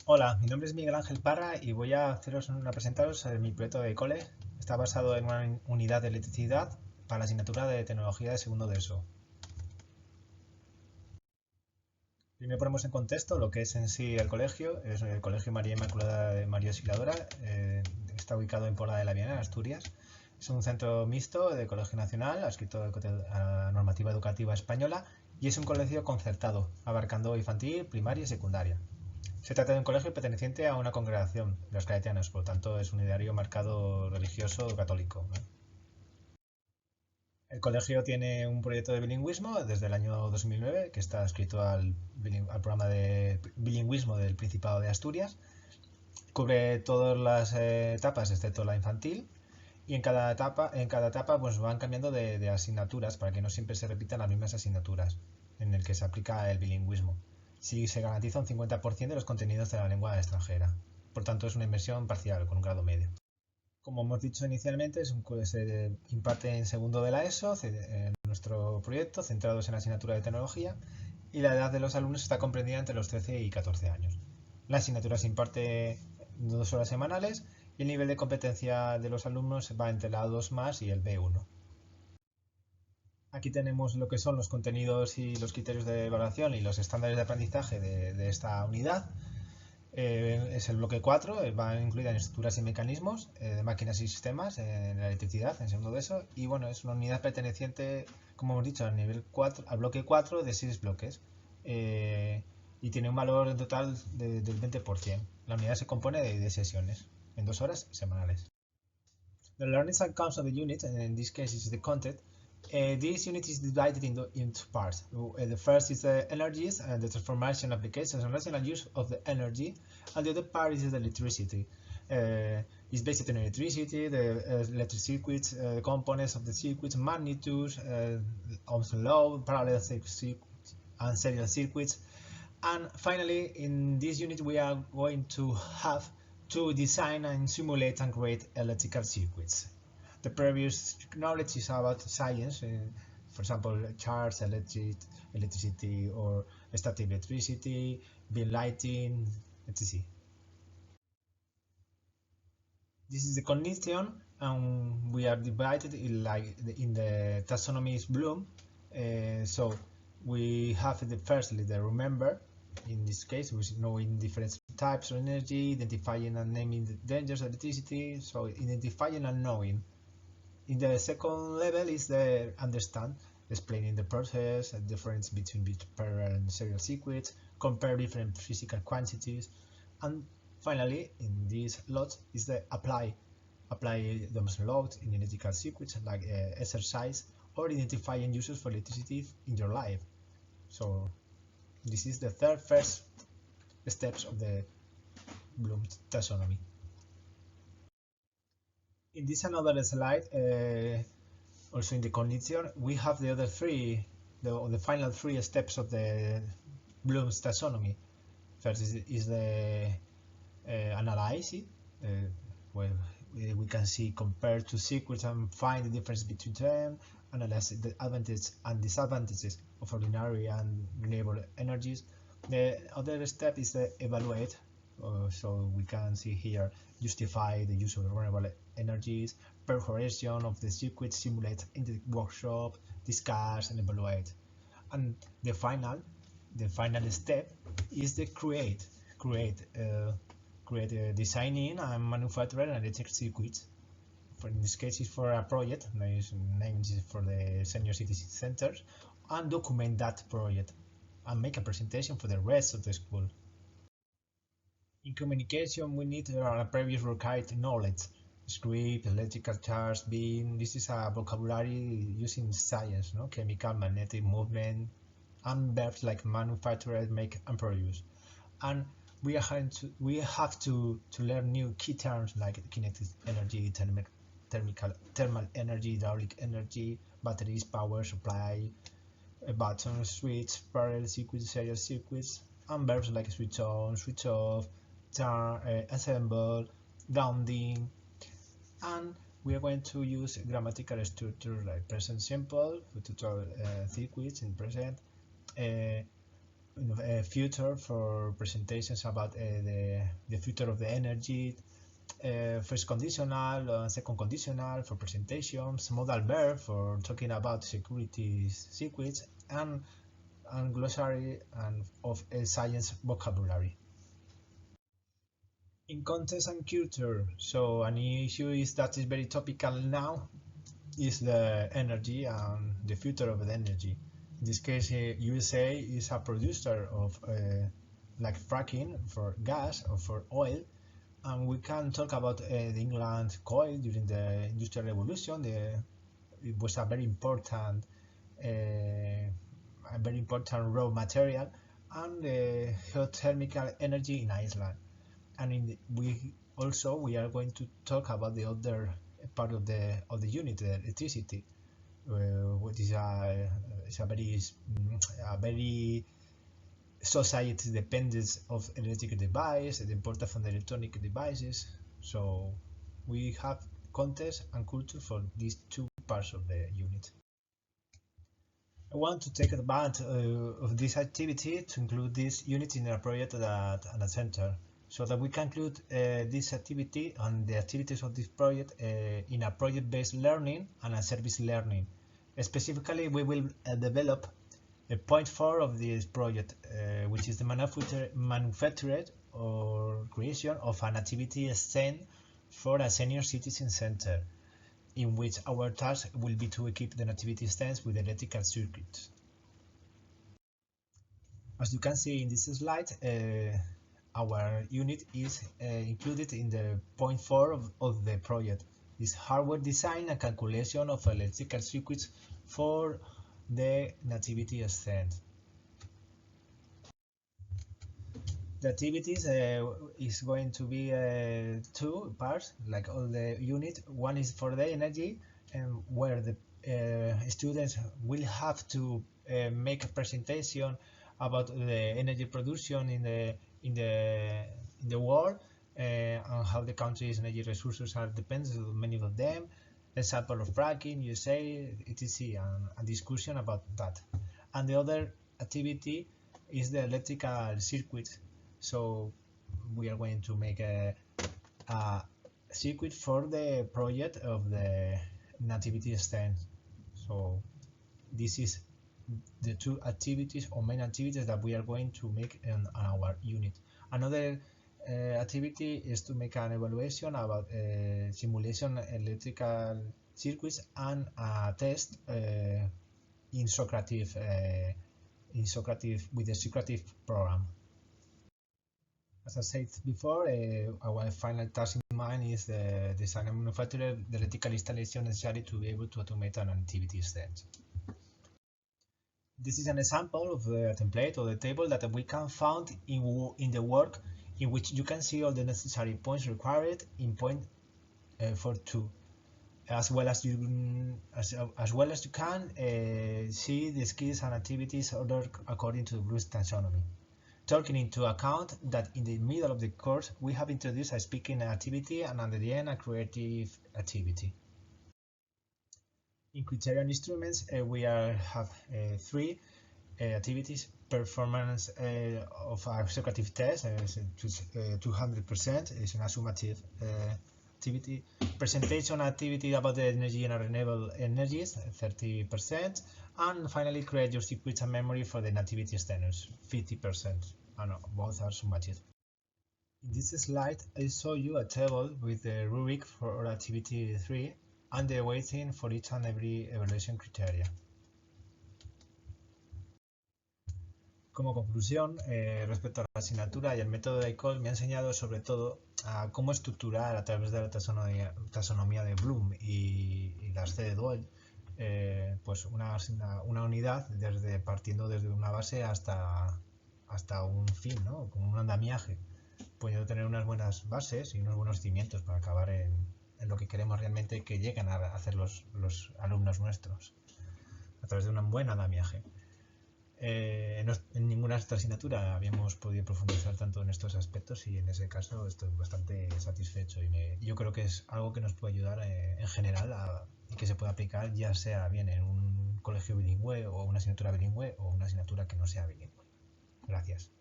Hola, mi nombre es Miguel Ángel Parra y voy a presentaros sobre mi proyecto de AICOLE. Está basado en una unidad de electricidad para la asignatura de tecnología de segundo de ESO. Primero ponemos en contexto lo que es en sí el colegio. Es el Colegio María Inmaculada de María Auxiliadora. Está ubicado en Pola de la Viana, Asturias. Es un centro mixto de colegio nacional, adscrito a la normativa educativa española, y es un colegio concertado, abarcando infantil, primaria y secundaria. Se trata de un colegio perteneciente a una congregación, los claretianos, por lo tanto es un ideario marcado religioso católico. El colegio tiene un proyecto de bilingüismo desde el año 2009 que está adscrito al programa de bilingüismo del Principado de Asturias. Cubre todas las etapas excepto la infantil y en cada etapa pues van cambiando de asignaturas para que no siempre se repitan las mismas asignaturas en el que se aplica el bilingüismo. Sí se garantiza un 50% de los contenidos de la lengua extranjera. Por tanto, es una inversión parcial con un grado medio. Como hemos dicho inicialmente, se imparte en segundo de la ESO, en nuestro proyecto, centrados en la asignatura de tecnología, y la edad de los alumnos está comprendida entre los 13 y 14 años. La asignatura se imparte 2 horas semanales y el nivel de competencia de los alumnos va entre la A2 más y el B1. Aquí tenemos lo que son los contenidos y los criterios de evaluación y los estándares de aprendizaje de esta unidad. Es el bloque 4, va incluida en estructuras y mecanismos de máquinas y sistemas en la electricidad, en segundo de eso. Y bueno, es una unidad perteneciente, como hemos dicho, al nivel 4, al bloque 4 de 6 bloques. Y tiene un valor en total del 20%. La unidad se compone de sesiones en 2 horas semanales. The learning outcomes of the unit, and in this case is the content. This unit is divided into parts. The first is the energies and the transformation applications and rational use of the energy, and the other part is the electricity. It's based on electricity, the electric circuits, components of the circuits, magnitudes, Ohm's law, parallel circuits, and serial circuits. And finally, in this unit, we are going to have to design and simulate and create electrical circuits. The previous knowledge is about science, for example, charge, electricity, or static electricity, beam lighting, etc. This is the cognition, and we are divided in the taxonomies Bloom. So we have firstly the remember. In this case, we knowing different types of energy, identifying and naming the dangers of electricity. So identifying and knowing. In the second level is the understand, explaining the process, the difference between parallel and serial circuits, compare different physical quantities, and finally, in this lot is the apply Ohm's law in electrical circuits like exercise or identifying uses for electricity in your life. So this is the first steps of the Bloom taxonomy. In this another slide, also in the cognition, we have the other three, the final 3 steps of the Bloom's taxonomy. First is the analysis, where we can see compare two circuits and find the difference between them, analyze the advantages and disadvantages of ordinary and renewable energies. The other step is the evaluate, so we can see here justify the use of renewable energies, perforation of the circuit, simulate in the workshop, discuss and evaluate. And the final step is the create designing and manufacturing electric circuits. In this case, is for a project, name is for the senior citizen centers, and document that project and make a presentation for the rest of the school. In communication, we need a previous required knowledge. Script, electrical charge, beam. This is a vocabulary used in science, no? Chemical, magnetic movement, and verbs like manufacture, make, and produce. And we have to learn new key terms like kinetic energy, thermal energy, hydraulic energy, batteries, power supply, button, switch, parallel circuits, serial circuits, and verbs like switch on, switch off, turn, assemble, grounding, and we are going to use grammatical structure like present simple, future circuits in present, future for presentations about the future of the energy, first conditional, second conditional for presentations, modal verb for talking about security secrets, and glossary and of science vocabulary. In context and culture, so an issue is that is very topical now is the energy and the future of the energy. In this case, USA is a producer of like fracking for gas or for oil, and we can talk about the England coal during the Industrial Revolution. It was a very important raw material, and geothermal energy in Iceland. And we are going to talk about the other part of the unit, the electricity, which is a very society dependence of electric device, the importance of the electronic devices. So we have context and culture for these two parts of the unit. I want to take advantage of this activity to include this unit in a project at a center, so that we can include this activity and the activities of this project in a project-based learning and a service learning. Specifically, we will develop point 4 of this project, which is the manufacture or creation of an activity stand for a senior citizen center, in which our task will be to equip the activity stands with electrical circuits. As you can see in this slide, our unit is included in the point 4 of the project. Is hardware design and calculation of electrical circuits for the nativity stand. The activities is going to be two parts, like all the unit. One is for the energy, and where the students will have to make a presentation about the energy production in the world, and how the country's energy resources are dependent on many of them. Example of fracking, USA, etc., and a discussion about that. And the other activity is the electrical circuit. So we are going to make a circuit for the project of the nativity stand. So this is the two activities or main activities that we are going to make in our unit. Another activity is to make an evaluation about simulation electrical circuits and a test in Socrative with the Socrative program. As I said before, our final task in mind is the design and manufacture the electrical installation necessary to be able to automate an activity stand. This is an example of the template or the table that we can find in the work, in which you can see all the necessary points required in point 4.2, as well as you can see the skills and activities ordered according to the Bloom's taxonomy, taking into account that in the middle of the course we have introduced a speaking activity and at the end a creative activity. In criterion instruments, we have three activities: performance of a Socrative test, 200%, is an summative activity. Presentation activity about the energy and renewable energies, 30%. And finally, create your secrets and memory for the nativity standards, 50%. And both are summative. In this slide, I show you a table with the rubric for activity 3 and the weighting for each and every evaluation criteria. Como conclusión, respecto a la asignatura y el método de AICOLE, me ha enseñado sobre todo a cómo estructurar a través de la taxonomía de Bloom y las C de Duell, pues una unidad partiendo desde una base hasta un fin, ¿no? Como un andamiaje, pudiendo tener unas buenas bases y unos buenos cimientos para acabar en lo que queremos realmente que lleguen a hacer los alumnos nuestros, a través de un buen andamiaje. En ninguna otra asignatura habíamos podido profundizar tanto en estos aspectos, y en ese caso estoy bastante satisfecho, y yo creo que es algo que nos puede ayudar en general y que se puede aplicar ya sea bien en un colegio bilingüe o una asignatura bilingüe o una asignatura que no sea bilingüe. Gracias.